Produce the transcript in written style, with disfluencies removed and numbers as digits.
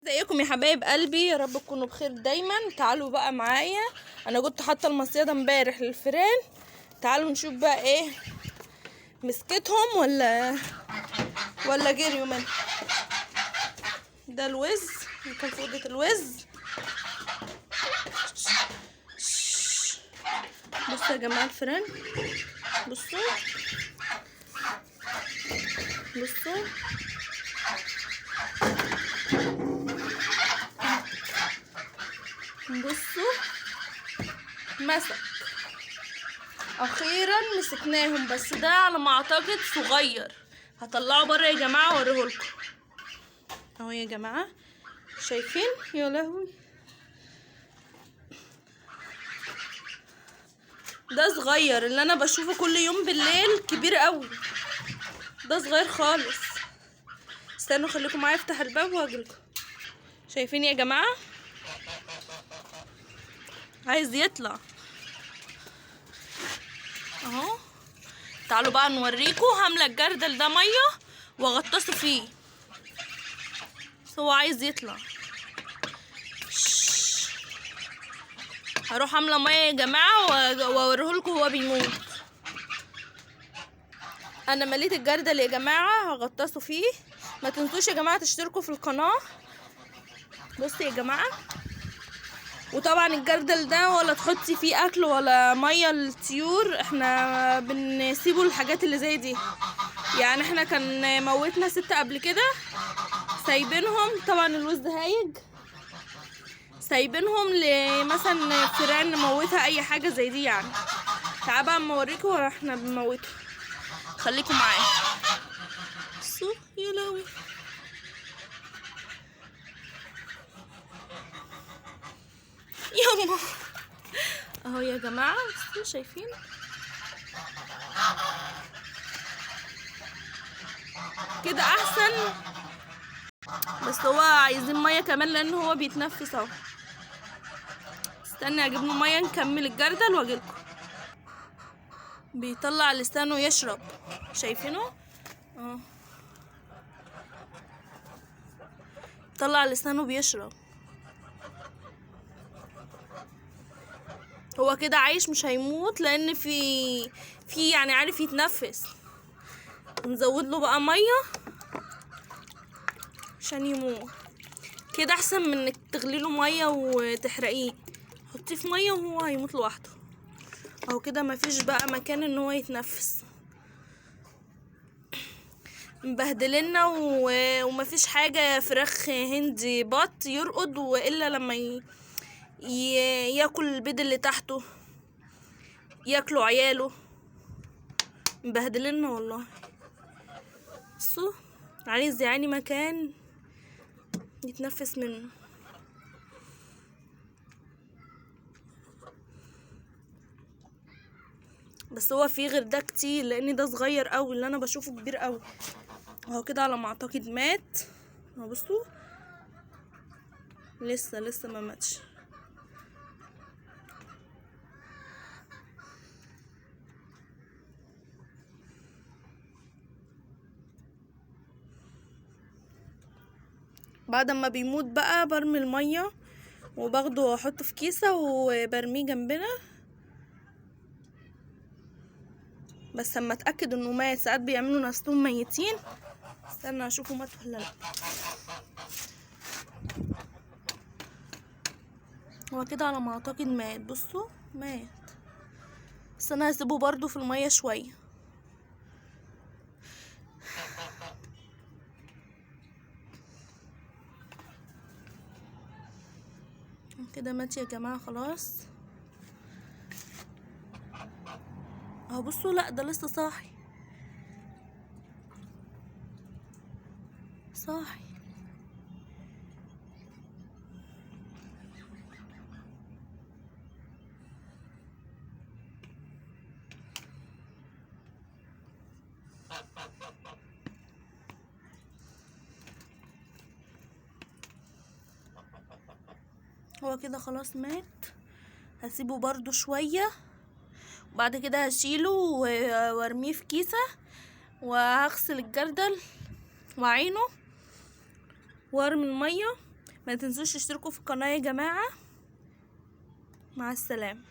ازيكم يا حبايب قلبي؟ يا رب تكونوا بخير دايما. تعالوا بقى معايا، انا كنت حاطه المصيده امبارح للفيران. تعالوا نشوف بقى ايه مسكتهم ولا جريوا منها. ده الوز كان في اوضه الوز. بصوا يا جماعه الفيران، بصوا بصوا بصوا مسك. اخيرا مسكناهم، بس ده على ما اعتقد صغير. هطلعه بره يا جماعه واوريهولكم اهو يا جماعه. شايفين؟ يا لهوي، ده صغير. اللي انا بشوفه كل يوم بالليل كبير قوي، ده صغير خالص. استنوا خليكم معايا، افتح الباب واجيلكم. شايفين يا جماعه؟ عايز يطلع اهو. تعالوا بقى نوريكم. هامله الجردل ده ميه واغطسه فيه، بس هو عايز يطلع. هروح عامله ميه يا جماعه واوريهولكم هو بيموت. انا مليت الجردل يا جماعه، هغطسه فيه. ما تنسوش يا جماعه تشتركوا في القناه. بصوا يا جماعه، وطبعا الجردل ده ولا تحطي فيه اكل ولا ميه للطيور، احنا بنسيبه الحاجات اللي زي دي. يعني احنا كان موتنا 6 قبل كده، سايبينهم. طبعا الوز هايج، سايبينهم مثلا فيران نموتها اي حاجه زي دي يعني. تعالوا بقى اما اوريكم احنا بنموته. خليكم معايا. بصوا يا لهوي، ياما اهو يا جماعه. بصوا شايفين؟ كده احسن، بس هو عايزين ميه كمان لان هو بيتنفس اهو. استنى اجيب له ميه نكمل الجردل واجيلكم. بيطلع لسانه يشرب، شايفينه اه؟ طلع لسانه بيشرب. هو كده عايش مش هيموت، لان في يعني عارف يتنفس. نزود له بقى ميه عشان يموت. كده احسن من انك تغلي له ميه وتحرقيه. حطيه في ميه وهو هيموت لوحده اهو. كده مفيش بقى مكان ان هو يتنفس. مبهدلنا ومفيش حاجه. فراخ هندي بط يرقد والا لما ياكل البيض اللي تحته، ياكلوا عياله. مبهدلنا والله. بصوا، عايز يعني مكان يتنفس منه. بس هو في غير ده كتير، لان ده صغير قوي. اللي انا بشوفه كبير قوي اهو. كده على ما اعتقد مات اهو. بصوا لسه ما ماتش. بعد ما بيموت بقى برمي الميه وباخده واحطه في كيسه وبرميه جنبنا. بس اما اتاكد انه مات، ساعات بيعملوا نفسهم ميتين. استنى اشوفه مات ولا لا. هو كده على ما اعتقد مات. بصوا مات، بس انا هسيبه برضو في الميه شويه. كده مات يا جماعه خلاص اهو. بصوا، لا ده لسه صاحي صاحي. هو كده خلاص مات. هسيبه برضو شوية، وبعد كده هشيله وارميه في كيسة، وهغسل الجردل وعينه وارمي المية. ما تنسوش تشتركوا في القناة يا جماعة. مع السلامة.